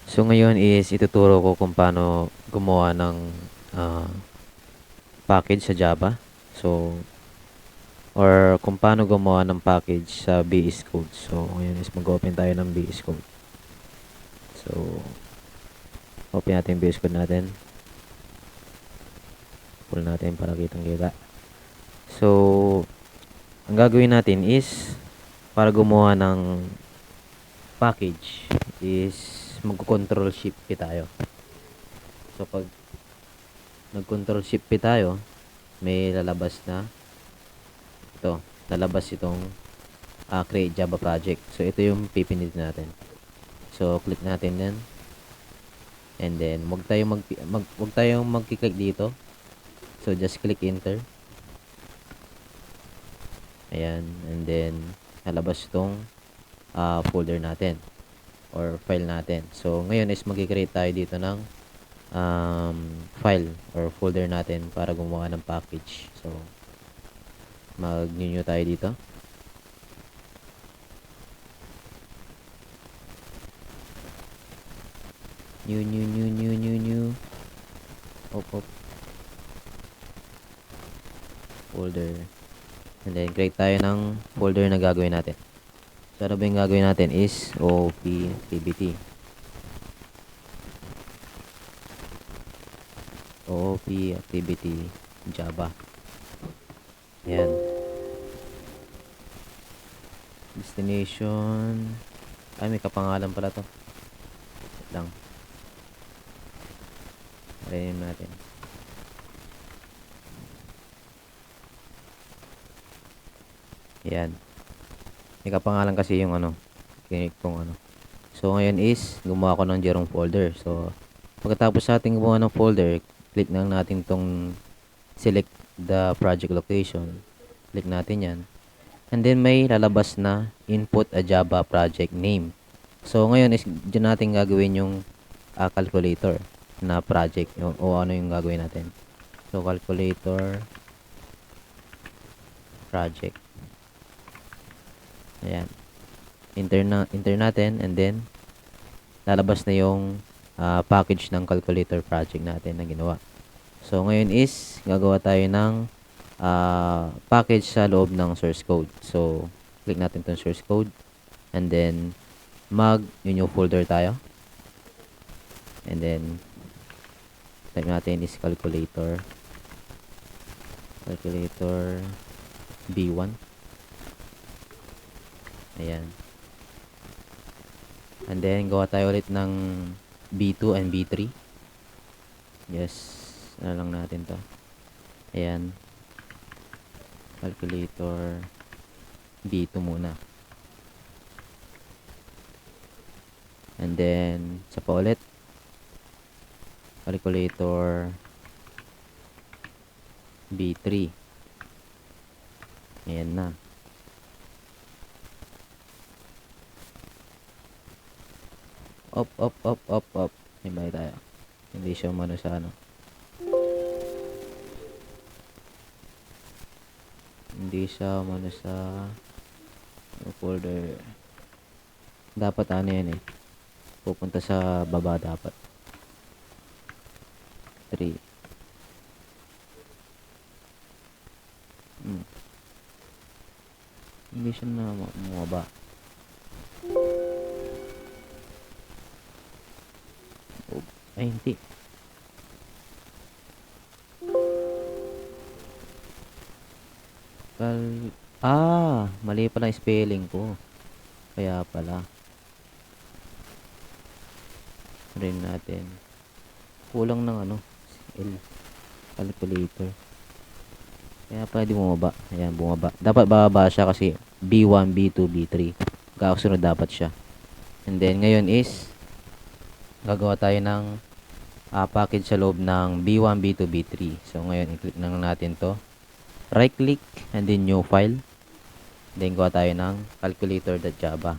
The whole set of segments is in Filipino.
So ngayon is ituturo ko kung paano gumawa ng ah, package sa Java. So or kung paano gumawa ng package sa VS Code. So ngayon is mag-open tayo ng VS Code. So open natin yung VS Code natin. Pull natin para kitang-kita. So ang gagawin natin is para gumawa ng package is mag-control shift P tayo. So pag nag-control shift P tayo, may lalabas na ito. Lalabas itong create Java project. So ito yung pipindutin natin. So click natin yan. And then wag tayong magki-click dito. So just click enter. Ayan, and then lalabas itong folder natin or file natin. So ngayon is magki-create tayo dito ng file or folder natin para gumawa ng package. So mag-new tayo dito. New. Op. Folder. And then create tayo ng folder na gagawin natin. So ano ba yung gagawin natin is OOP activity. OOP activity Java. Ayan. Destination. Ay, may kapangalan pala to. Wait lang. Rename natin. Ayan. May kapangalan kasi yung kung ano. So ngayon is gumawa ko ng Jerome folder. So pagkatapos natin gumawa ng folder, click lang natin tong select the project location. Click natin yan. And then may lalabas na input a Java project name. So ngayon is dyan natin gagawin yung calculator na project o ano yung gagawin natin. So calculator project. Ayan. Enter natin and then lalabas na yung package ng calculator project natin na ginawa. So ngayon is gagawa tayo ng package sa loob ng source code. So click natin tong source code and then new folder tayo. And then type natin is calculator B1. Ayan. And then gawa tayo ulit ng B2 and B3. Yes, ano lang natin to. Ayan. Calculator B2 muna. And then sa pa ulit calculator B3. Ayan na. Up. Himay tayo. Hindi siya umano sa ano. Hindi siya umano sa folder. Dapat ano yan eh. Pupunta sa baba dapat. 3. Hindi siya na bumaba. Ay, hindi. Mali pala yung spelling ko. Kaya pala. Rin natin. Kulang ng L. Calculator. Kaya pala di bumaba. Ayan, bumaba. Dapat bababa siya kasi B1, B2, B3. Kasunod dapat siya. And then, ngayon is gagawa tayo ng package sa loob ng B1, B2, B3. So, ngayon, i-click na natin to. Right click and then new file. Then, gawa tayo ng calculator.java.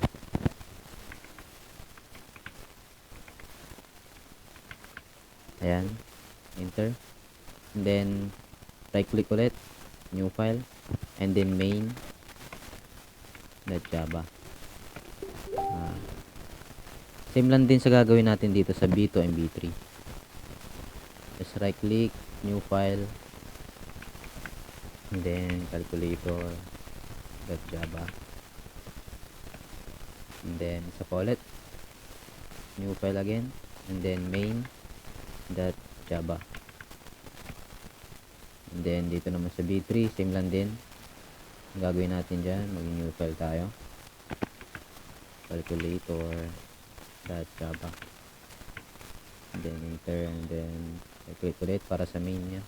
Ayan. Enter. And then, right click ulit. New file. And then, main.java. Same lang din sa gagawin natin dito sa B2 and B3. Just right click, new file, and then calculator.java, and then isa pa ulit, new file again, and then main.java, and then dito naman sa B3 same lang din ang gagawin natin dyan. Mag-new file tayo, calculator.java, and then enter, and then click ulit para sa main nya,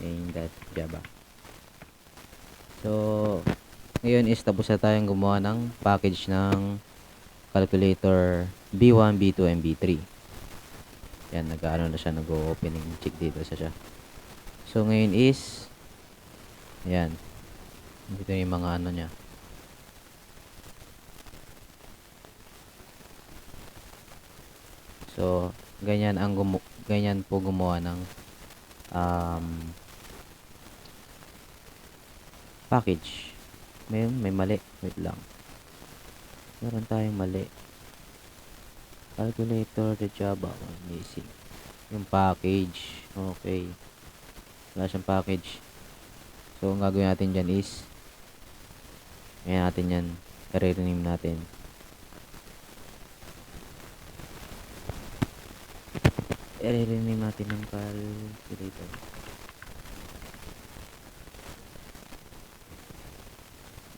main.java. So ngayon is tapos na tayong gumawa ng package ng calculator B1, B2, and B3. Yan, nag-ano na siya, nag-opening check dito sa siya. So ngayon is yan, dito yung mga ano nya. So ganyan ang ganyan po gumawa ng package. May mali, wait lang, meron tayong mali. Calculator the Java missing yung package. Okay, wala siyang package. So ang gagawin natin dyan is ngayon natin yan i-rename natin. I-rename natin ng calculator.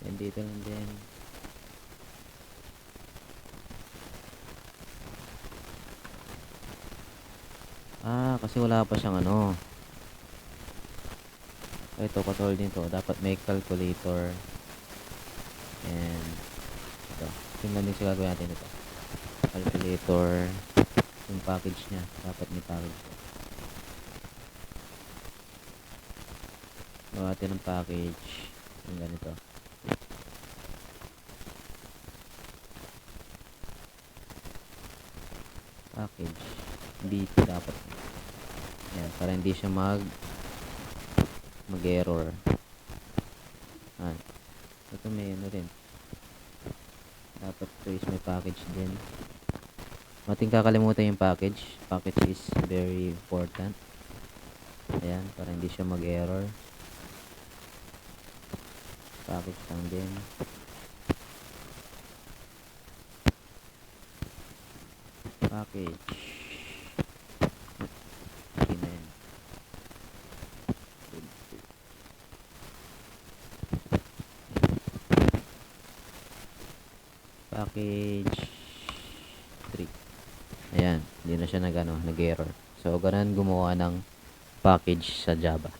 And dito lang din kasi wala pa siyang ano. Ito, katulad nito, dapat may calculator. And ito, tingnan din sa gagawin natin ito. Calculator, yung package niya, dapat may package. Gawa natin ng package yung ganito. Package B2 dapat. Yan, para hindi siya mag-error. Ito may ano rin. Dapat ito is may package din. Mating kakalimutan yung package. Package is very important. Ayan, para hindi siya mag-error. Package lang din. Package. Package 3. Ayan, hindi na siya nag-error. So, ganun gumawa ng package sa Java.